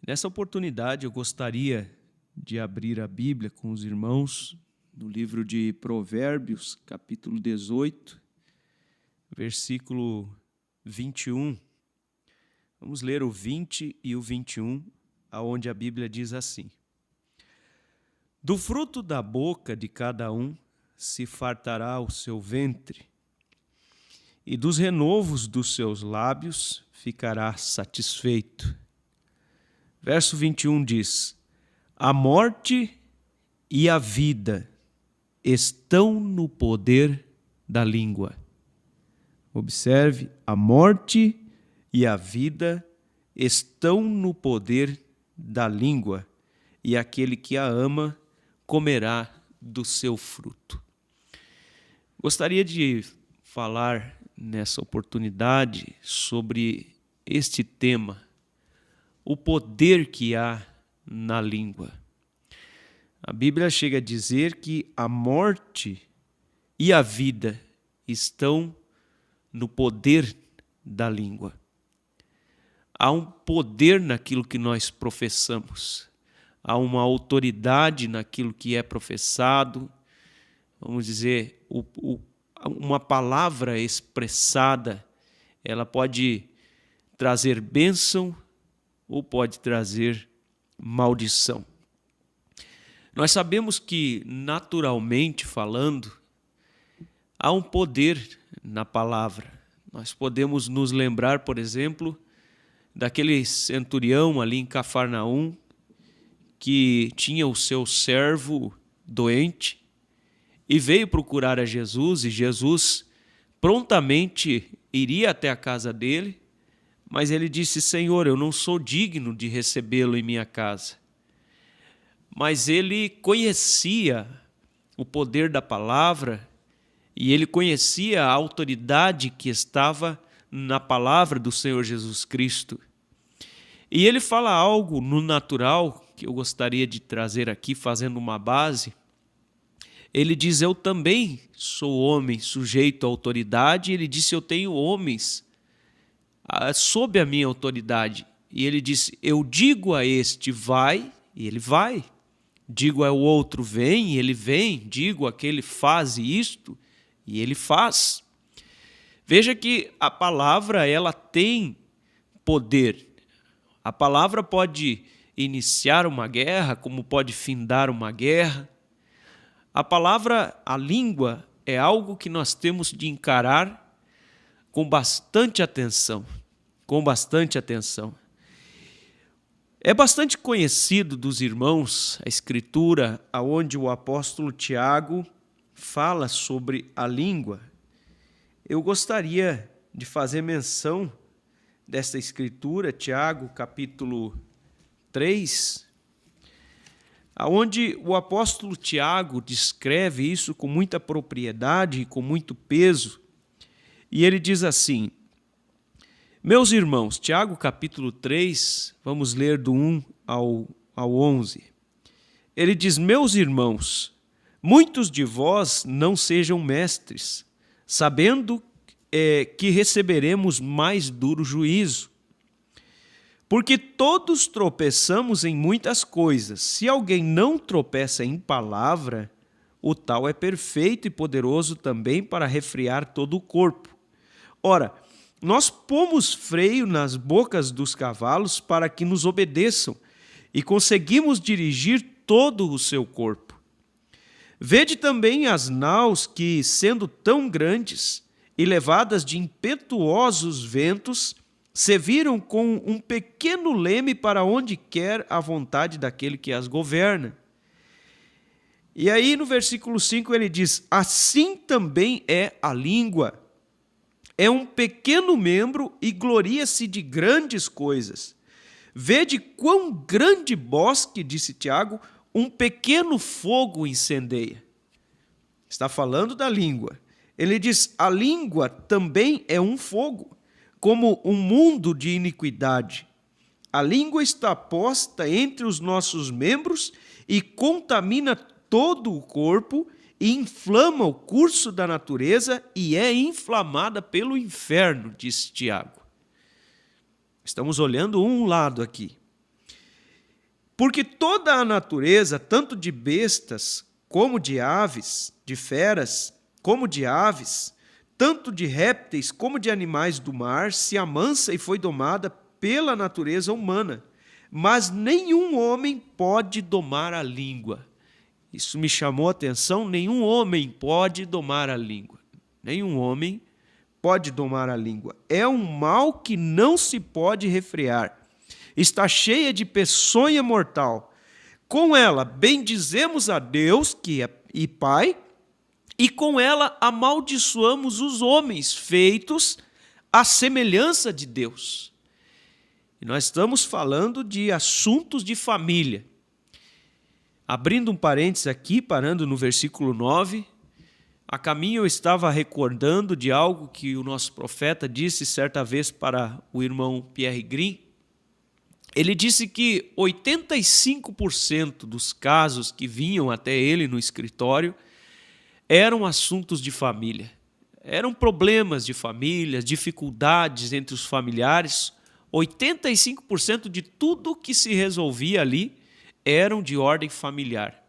Nessa oportunidade, eu gostaria de abrir a Bíblia com os irmãos no livro de Provérbios, capítulo 18, versículo 21. Vamos ler o 20 e o 21, aonde a Bíblia diz assim: Do fruto da boca de cada um se fartará o seu ventre, e dos renovos dos seus lábios ficará satisfeito. Verso 21 diz: A morte e a vida estão no poder da língua. Observe, a morte e a vida estão no poder da língua, e aquele que a ama comerá do seu fruto. Gostaria de falar nessa oportunidade sobre este tema, o poder que há na língua. A Bíblia chega a dizer que a morte e a vida estão no poder da língua. Há um poder naquilo que nós professamos. Há uma autoridade naquilo que é professado. Vamos dizer, uma palavra expressada, ela pode trazer bênção ou pode trazer maldição. Nós sabemos que, naturalmente falando, há um poder na palavra. Nós podemos nos lembrar, por exemplo, daquele centurião ali em Cafarnaum, que tinha o seu servo doente e veio procurar a Jesus, e Jesus prontamente iria até a casa dele, mas ele disse: Senhor, eu não sou digno de recebê-lo em minha casa. Mas ele conhecia o poder da palavra e ele conhecia a autoridade que estava na palavra do Senhor Jesus Cristo. E ele fala algo no natural que eu gostaria de trazer aqui, fazendo uma base. Ele diz: eu também sou homem sujeito à autoridade. Ele disse: eu tenho homens sob a minha autoridade. E ele disse: eu digo a este, vai, e ele vai. Digo ao outro, vem, e ele vem. Digo àquele, faz isto, e ele faz. Veja que a palavra, ela tem poder. A palavra pode iniciar uma guerra, como pode findar uma guerra. A palavra, a língua, é algo que nós temos de encarar com bastante atenção. É bastante conhecido dos irmãos a escritura onde o apóstolo Tiago fala sobre a língua. Eu gostaria de fazer menção desta escritura, Tiago, capítulo 3, onde o apóstolo Tiago descreve isso com muita propriedade e com muito peso. E ele diz assim: Meus irmãos, Tiago capítulo 3, vamos ler do 1 ao 11. Ele diz: Meus irmãos, muitos de vós não sejam mestres, sabendo que receberemos mais duro juízo. Porque todos tropeçamos em muitas coisas. Se alguém não tropeça em palavra, o tal é perfeito e poderoso também para refrear todo o corpo. Ora, nós pomos freio nas bocas dos cavalos para que nos obedeçam e conseguimos dirigir todo o seu corpo. Vede também as naus que, sendo tão grandes e levadas de impetuosos ventos, se viram com um pequeno leme para onde quer a vontade daquele que as governa. E aí no versículo 5 ele diz: Assim também é a língua. É um pequeno membro e gloria-se de grandes coisas. Vede quão grande bosque, disse Tiago, um pequeno fogo incendeia. Está falando da língua. Ele diz: a língua também é um fogo, como um mundo de iniquidade. A língua está posta entre os nossos membros e contamina todo o corpo e inflama o curso da natureza e é inflamada pelo inferno, diz Tiago. Estamos olhando um lado aqui. Porque toda a natureza, tanto de bestas como de aves, de feras como de aves, tanto de répteis como de animais do mar, se amansa e foi domada pela natureza humana. Mas nenhum homem pode domar a língua. Isso me chamou a atenção, nenhum homem pode domar a língua. Nenhum homem pode domar a língua. É um mal que não se pode refrear. Está cheia de peçonha mortal. Com ela bendizemos a Deus, que é e Pai, e com ela amaldiçoamos os homens feitos à semelhança de Deus. E nós estamos falando de assuntos de família. Abrindo um parênteses aqui, parando no versículo 9, a caminho eu estava recordando de algo que o nosso profeta disse certa vez para o irmão Pierre Green. Ele disse que 85% dos casos que vinham até ele no escritório eram assuntos de família. Eram problemas de família, dificuldades entre os familiares. 85% de tudo que se resolvia ali eram de ordem familiar.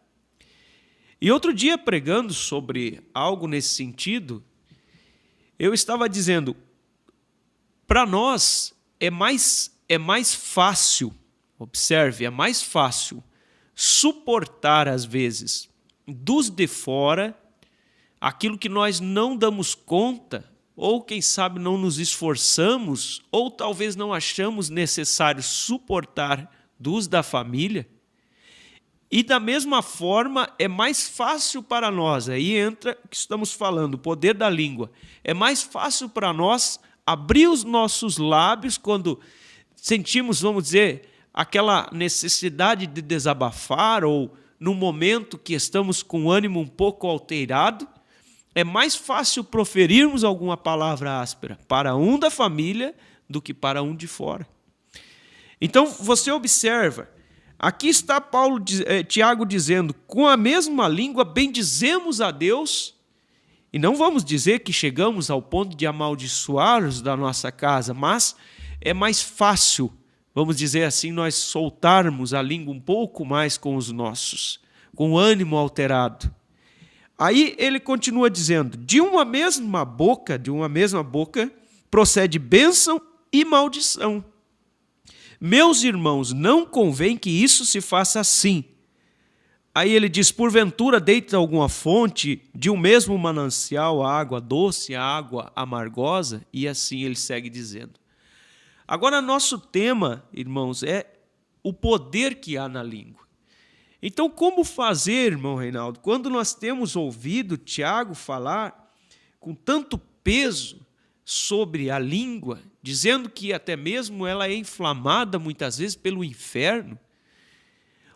E outro dia, pregando sobre algo nesse sentido, eu estava dizendo, para nós é mais fácil, observe, é mais fácil suportar às vezes dos de fora aquilo que nós não damos conta, ou quem sabe não nos esforçamos, ou talvez não achamos necessário suportar dos da família. E da mesma forma é mais fácil para nós, aí entra o que estamos falando, o poder da língua. É mais fácil para nós abrir os nossos lábios quando sentimos, vamos dizer, aquela necessidade de desabafar ou no momento que estamos com o ânimo um pouco alterado, é mais fácil proferirmos alguma palavra áspera para um da família do que para um de fora. Então, você observa, aqui está Tiago dizendo, com a mesma língua bendizemos a Deus, e não vamos dizer que chegamos ao ponto de amaldiçoar-os da nossa casa, mas é mais fácil, vamos dizer assim, nós soltarmos a língua um pouco mais com os nossos, com o ânimo alterado. Aí ele continua dizendo, de uma mesma boca, procede bênção e maldição. Meus irmãos, não convém que isso se faça assim. Aí ele diz, porventura deita alguma fonte de um mesmo manancial a água doce, a água amargosa, e assim ele segue dizendo. Agora, nosso tema, irmãos, é o poder que há na língua. Então, como fazer, irmão Reinaldo, quando nós temos ouvido Tiago falar com tanto peso sobre a língua, dizendo que até mesmo ela é inflamada muitas vezes pelo inferno?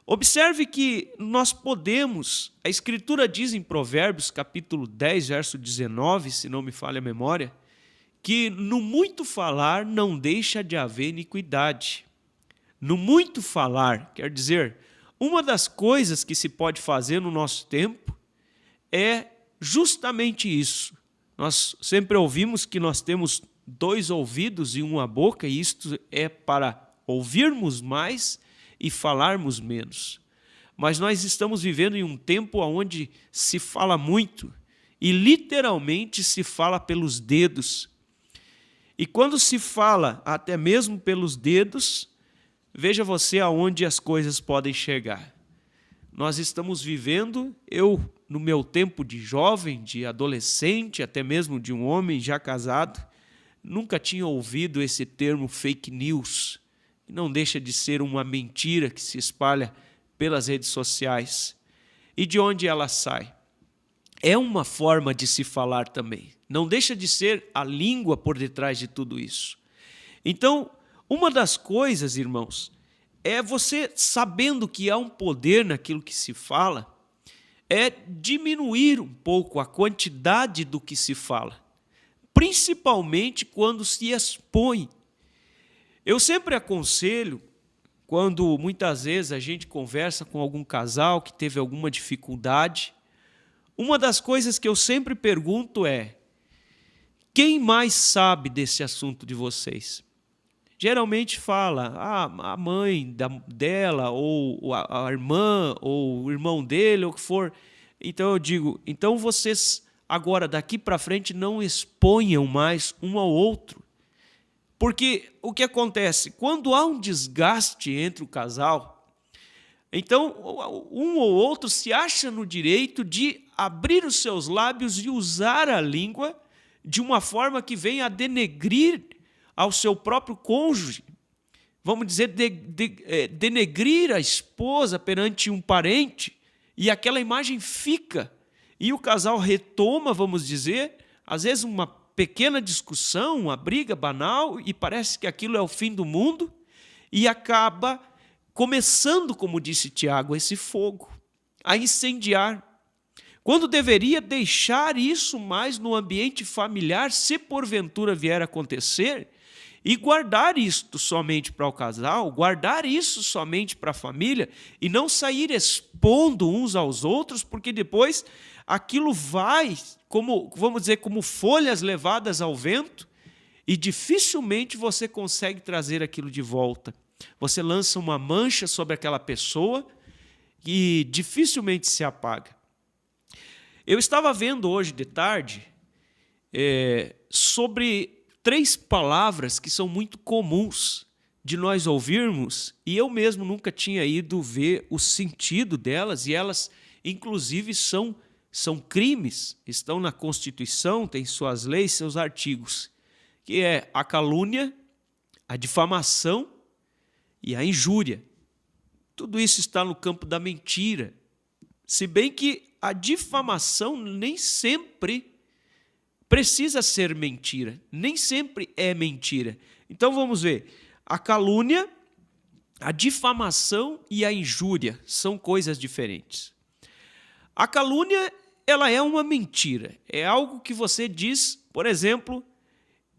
Observe que nós podemos, a Escritura diz em Provérbios, capítulo 10, verso 19, se não me falha a memória, que no muito falar não deixa de haver iniquidade. No muito falar, quer dizer, uma das coisas que se pode fazer no nosso tempo é justamente isso. Nós sempre ouvimos que nós temos 2 ouvidos e uma boca, e isto é para ouvirmos mais e falarmos menos. Mas nós estamos vivendo em um tempo onde se fala muito e literalmente se fala pelos dedos. E quando se fala até mesmo pelos dedos, veja você aonde as coisas podem chegar. Nós estamos vivendo, eu no meu tempo de jovem, de adolescente, até mesmo de um homem já casado, nunca tinha ouvido esse termo fake news, que não deixa de ser uma mentira que se espalha pelas redes sociais. E de onde ela sai? É uma forma de se falar também. Não deixa de ser a língua por detrás de tudo isso. Então, uma das coisas, irmãos, é você, sabendo que há um poder naquilo que se fala, é diminuir um pouco a quantidade do que se fala, principalmente quando se expõe. Eu sempre aconselho, quando muitas vezes a gente conversa com algum casal que teve alguma dificuldade, uma das coisas que eu sempre pergunto é: quem mais sabe desse assunto de vocês? geralmente fala, a mãe dela, ou a irmã, ou o irmão dele, ou o que for. Então eu digo, então vocês agora, daqui para frente, não exponham mais um ao outro. Porque o que acontece? Quando há um desgaste entre o casal, então um ou outro se acha no direito de abrir os seus lábios e usar a língua de uma forma que venha a denegrir ao seu próprio cônjuge. Vamos dizer, denegrir a esposa perante um parente, e aquela imagem fica. E o casal retoma, vamos dizer, às vezes uma pequena discussão, uma briga banal, e parece que aquilo é o fim do mundo, e acaba começando, como disse Tiago, esse fogo, a incendiar. Quando deveria deixar isso mais no ambiente familiar, se porventura vier a acontecer, e guardar isto somente para o casal, guardar isso somente para a família, e não sair expondo uns aos outros, porque depois aquilo vai, como, vamos dizer, como folhas levadas ao vento, e dificilmente você consegue trazer aquilo de volta. Você lança uma mancha sobre aquela pessoa e dificilmente se apaga. Eu estava vendo hoje de tarde sobre 3 palavras que são muito comuns de nós ouvirmos, e eu mesmo nunca tinha ido ver o sentido delas, e elas, inclusive, são crimes, estão na Constituição, têm suas leis, seus artigos, que é a calúnia, a difamação e a injúria. Tudo isso está no campo da mentira, se bem que a difamação nem sempre precisa ser mentira, nem sempre é mentira. Então vamos ver, a calúnia, a difamação e a injúria são coisas diferentes. A calúnia, ela é uma mentira, é algo que você diz, por exemplo,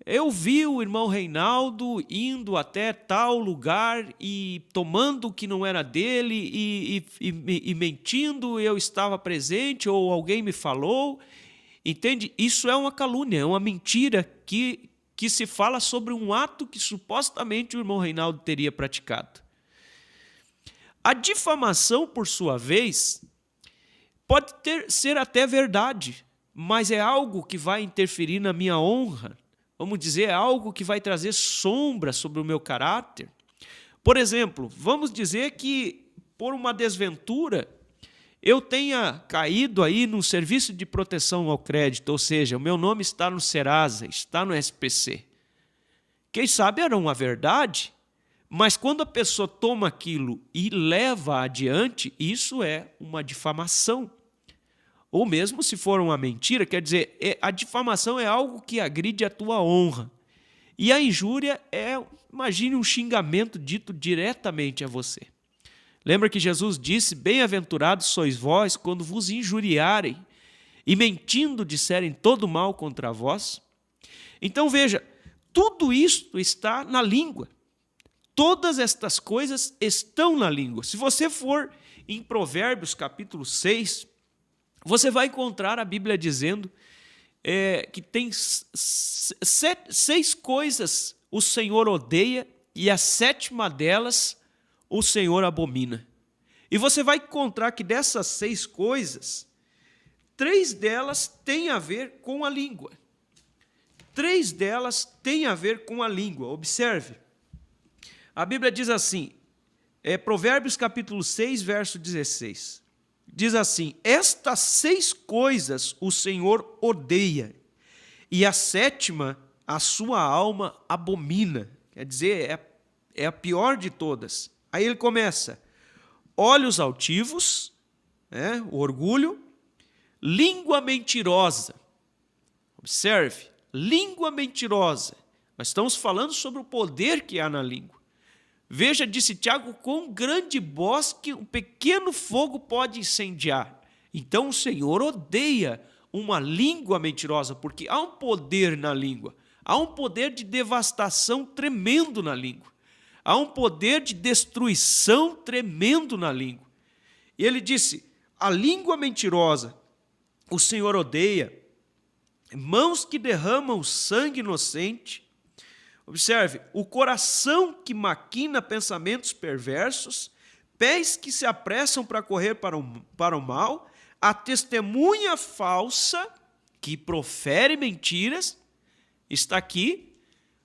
eu vi o irmão Reinaldo indo até tal lugar e tomando o que não era dele e mentindo, eu estava presente ou alguém me falou. Entende? Isso é uma calúnia, é uma mentira que se fala sobre um ato que supostamente o irmão Reinaldo teria praticado. A difamação, por sua vez, pode ser até verdade, mas é algo que vai interferir na minha honra. Vamos dizer, é algo que vai trazer sombra sobre o meu caráter. Por exemplo, vamos dizer que, por uma desventura, eu tenha caído aí no serviço de proteção ao crédito, ou seja, o meu nome está no Serasa, está no SPC. Quem sabe era uma verdade, mas quando a pessoa toma aquilo e leva adiante, isso é uma difamação. Ou mesmo se for uma mentira, quer dizer, a difamação é algo que agride a tua honra. E a injúria é, imagine um xingamento dito diretamente a você. Lembra que Jesus disse, bem-aventurados sois vós quando vos injuriarem e mentindo disserem todo mal contra vós? Então veja, tudo isto está na língua. Todas estas coisas estão na língua. Se você for em Provérbios capítulo 6, você vai encontrar a Bíblia dizendo que tem 6 coisas o Senhor odeia e a 7ª delas o Senhor abomina. E você vai encontrar que dessas 6 coisas, 3 delas têm a ver com a língua. 3 delas têm a ver com a língua. Observe. A Bíblia diz assim, Provérbios capítulo 6, verso 16. Diz assim, estas 6 coisas o Senhor odeia, e a 7ª a sua alma abomina. Quer dizer, é a pior de todas. Aí ele começa, olhos altivos, o orgulho, língua mentirosa. Observe, língua mentirosa. Nós estamos falando sobre o poder que há na língua. Veja, disse Tiago, quão grande bosque um pequeno fogo pode incendiar. Então o Senhor odeia uma língua mentirosa, porque há um poder na língua. Há um poder de devastação tremendo na língua. Há um poder de destruição tremendo na língua. E ele disse, a língua mentirosa o Senhor odeia, mãos que derramam sangue inocente, Observe, o coração que maquina pensamentos perversos, pés que se apressam para correr para o mal, a testemunha falsa que profere mentiras, está aqui,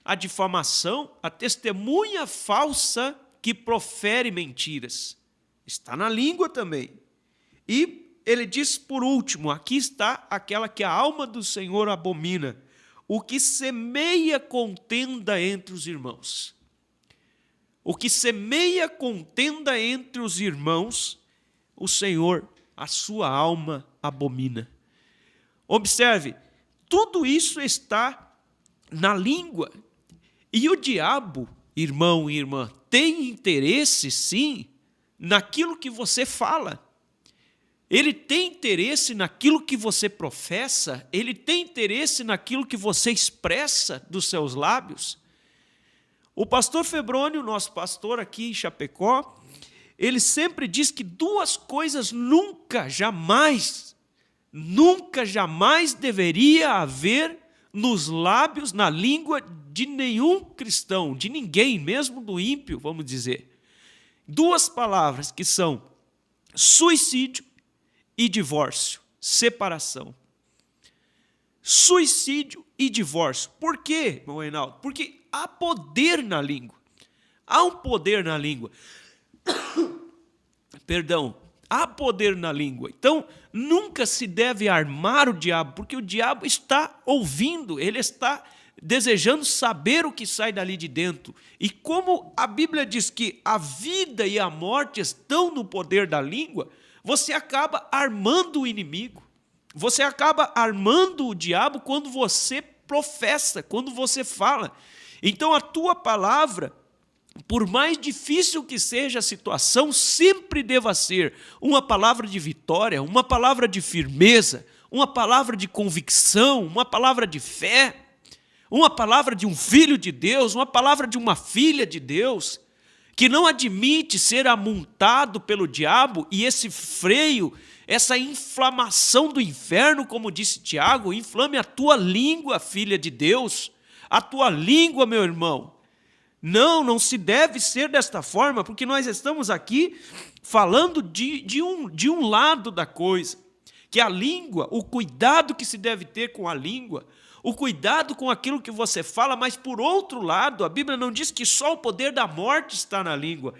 a difamação, a testemunha falsa que profere mentiras, está na língua também. E ele diz por último, aqui está aquela que a alma do Senhor abomina, o que semeia contenda entre os irmãos. O que semeia contenda entre os irmãos, o Senhor, a sua alma abomina. Observe, tudo isso está na língua. E o diabo, irmão e irmã, tem interesse, sim, naquilo que você fala. Ele tem interesse naquilo que você professa, ele tem interesse naquilo que você expressa dos seus lábios. O pastor Febrônio, nosso pastor aqui em Chapecó, ele sempre diz que duas coisas nunca, jamais deveria haver nos lábios, na língua de nenhum cristão, de ninguém, mesmo do ímpio, vamos dizer. Duas palavras que são suicídio e divórcio, separação. Suicídio e divórcio. Por quê, meu Reinaldo? Porque há poder na língua. Há um poder na língua. Perdão, há poder na língua. Então, nunca se deve armar o diabo, porque o diabo está ouvindo, ele está desejando saber o que sai dali de dentro. E como a Bíblia diz que a vida e a morte estão no poder da língua, você acaba armando o inimigo, você acaba armando o diabo quando você professa, quando você fala. Então a tua palavra, por mais difícil que seja a situação, sempre deva ser uma palavra de vitória, uma palavra de firmeza, uma palavra de convicção, uma palavra de fé, uma palavra de um filho de Deus, uma palavra de uma filha de Deus, que não admite ser amontado pelo diabo e esse freio, essa inflamação do inferno, como disse Tiago, inflame a tua língua, filha de Deus, a tua língua, meu irmão. Não se deve ser desta forma, porque nós estamos aqui falando de um lado da coisa, que a língua, o cuidado que se deve ter com a língua, o cuidado com aquilo que você fala, mas por outro lado, a Bíblia não diz que só o poder da morte está na língua.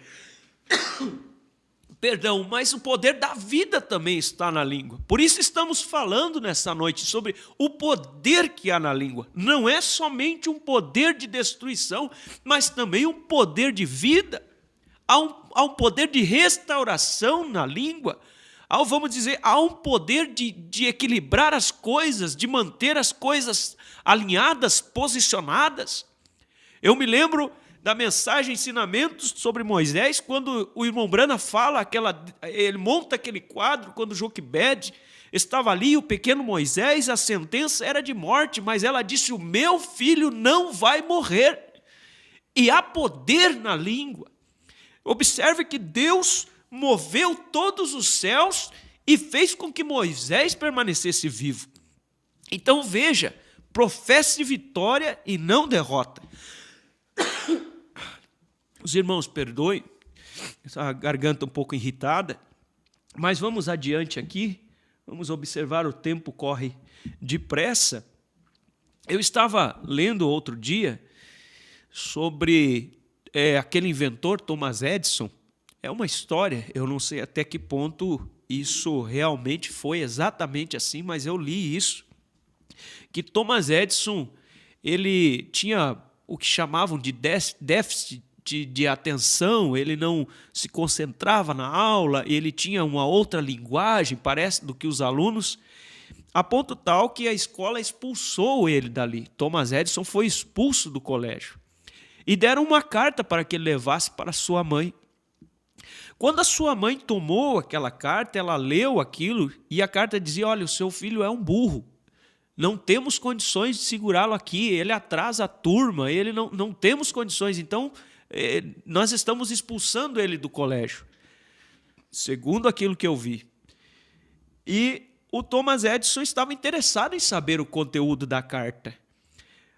Perdão, mas o poder da vida também está na língua. Por isso estamos falando nessa noite sobre o poder que há na língua. Não é somente um poder de destruição, mas também um poder de vida. Há um poder de restauração na língua. Vamos dizer, há um poder de equilibrar as coisas, de manter as coisas alinhadas, posicionadas. Eu me lembro da mensagem Ensinamentos sobre Moisés, quando o irmão Brana fala, ele monta aquele quadro, quando Joquebede estava ali, o pequeno Moisés, a sentença era de morte, mas ela disse, o meu filho não vai morrer. E há poder na língua. Observe que Deus moveu todos os céus e fez com que Moisés permanecesse vivo. Então veja, professe vitória e não derrota. Os irmãos perdoem, a garganta um pouco irritada, mas vamos adiante aqui, vamos observar, o tempo corre depressa. Eu estava lendo outro dia sobre aquele inventor Thomas Edison. É uma história, eu não sei até que ponto isso realmente foi exatamente assim, mas eu li isso, que Thomas Edison, ele tinha o que chamavam de déficit de atenção, ele não se concentrava na aula, ele tinha uma outra linguagem, parece, do que os alunos, a ponto tal que a escola expulsou ele dali. Thomas Edison foi expulso do colégio. E deram uma carta para que ele levasse para sua mãe. Quando a sua mãe tomou aquela carta, ela leu aquilo e a carta dizia, olha, o seu filho é um burro. Não temos condições de segurá-lo aqui, ele atrasa a turma, ele não temos condições, então nós estamos expulsando ele do colégio, segundo aquilo que eu vi. E o Thomas Edison estava interessado em saber o conteúdo da carta.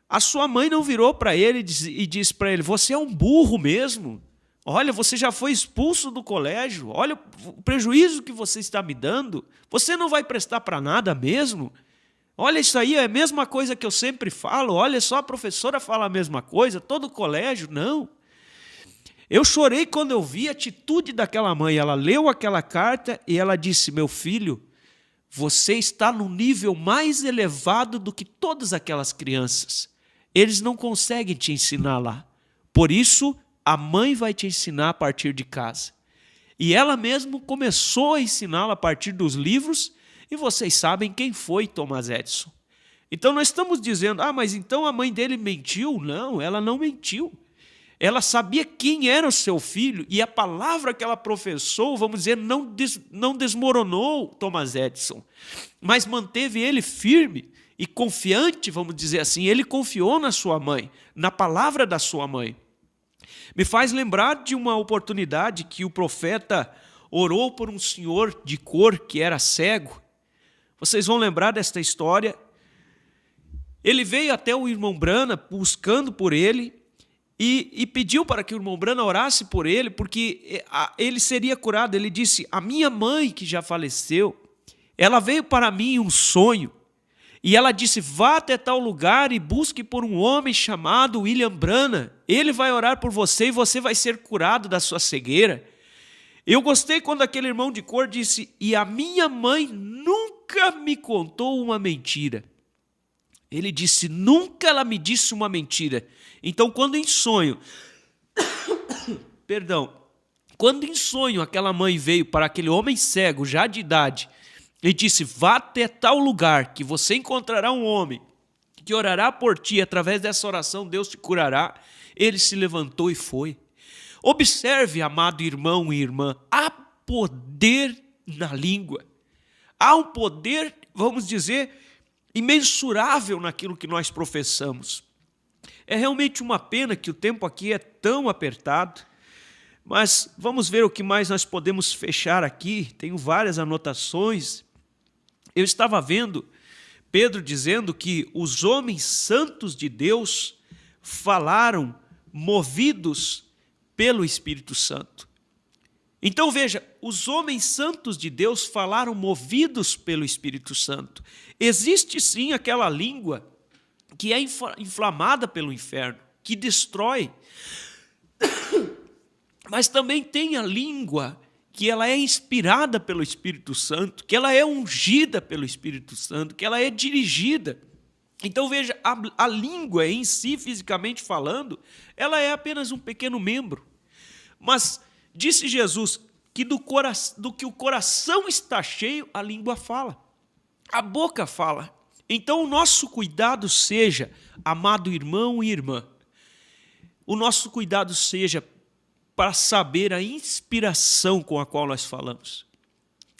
A sua mãe não virou para ele e disse para ele: você é um burro mesmo. Olha, você já foi expulso do colégio. Olha o prejuízo que você está me dando. Você não vai prestar para nada mesmo. Olha, isso aí é a mesma coisa que eu sempre falo. Olha só, a professora fala a mesma coisa, todo colégio, não. Eu chorei quando eu vi a atitude daquela mãe. Ela leu aquela carta e ela disse: meu filho, você está no nível mais elevado do que todas aquelas crianças. Eles não conseguem te ensinar lá. Por isso, a mãe vai te ensinar a partir de casa. E ela mesma começou a ensiná-la a partir dos livros, e vocês sabem quem foi Thomas Edison. Então nós estamos dizendo: mas então a mãe dele mentiu? Não, ela não mentiu. Ela sabia quem era o seu filho, e a palavra que ela professou, vamos dizer, não desmoronou Thomas Edison, mas manteve ele firme e confiante, vamos dizer assim. Ele confiou na sua mãe, na palavra da sua mãe. Me faz lembrar de uma oportunidade que o profeta orou por um senhor de cor que era cego. Vocês vão lembrar desta história. Ele veio até o irmão Branham buscando por ele, e pediu para que o irmão Branham orasse por ele, porque ele seria curado. Ele disse: a minha mãe, que já faleceu, ela veio para mim em um sonho, e ela disse: vá até tal lugar e busque por um homem chamado William Branham. Ele vai orar por você e você vai ser curado da sua cegueira. Eu gostei quando aquele irmão de cor disse: e a minha mãe nunca me contou uma mentira. Ele disse: nunca ela me disse uma mentira. Então, quando em sonho, quando em sonho aquela mãe veio para aquele homem cego, já de idade, e disse: vá até tal lugar que você encontrará um homem que orará por ti, através dessa oração Deus te curará. Ele se levantou e foi. Observe, amado irmão e irmã, há poder na língua. Há um poder, vamos dizer, imensurável naquilo que nós professamos. É realmente uma pena que o tempo aqui é tão apertado, mas vamos ver o que mais nós podemos fechar aqui. Tenho várias anotações. Eu estava vendo Pedro dizendo que os homens santos de Deus falaram movidos pelo Espírito Santo. Então veja, os homens santos de Deus falaram movidos pelo Espírito Santo. Existe sim aquela língua que é inflamada pelo inferno, que destrói. Mas também tem a língua que ela é inspirada pelo Espírito Santo, que ela é ungida pelo Espírito Santo, que ela é dirigida. Então veja, a língua em si, fisicamente falando, ela é apenas um pequeno membro. Mas disse Jesus que do que o coração está cheio, a língua fala, a boca fala. Então o nosso cuidado seja, amado irmão e irmã, o nosso cuidado seja para saber a inspiração com a qual nós falamos.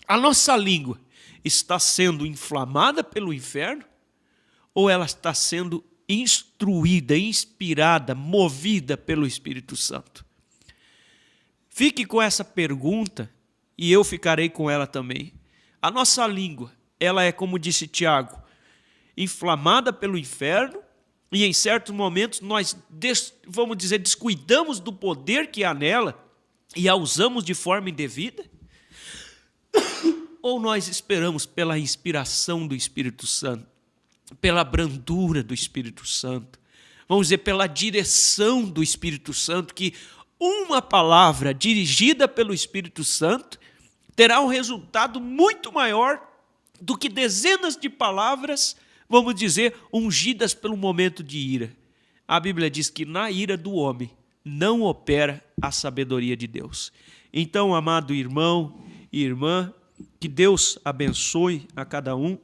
A nossa língua está sendo inflamada pelo inferno, ou ela está sendo instruída, inspirada, movida pelo Espírito Santo? Fique com essa pergunta e eu ficarei com ela também. A nossa língua, ela é, como disse Tiago, inflamada pelo inferno, e em certos momentos nós, vamos dizer, descuidamos do poder que há nela e a usamos de forma indevida? Ou nós esperamos pela inspiração do Espírito Santo, pela brandura do Espírito Santo, vamos dizer, pela direção do Espírito Santo, que uma palavra dirigida pelo Espírito Santo terá um resultado muito maior do que dezenas de palavras, vamos dizer, ungidas pelo momento de ira. A Bíblia diz que na ira do homem não opera a sabedoria de Deus. Então, amado irmão e irmã, que Deus abençoe a cada um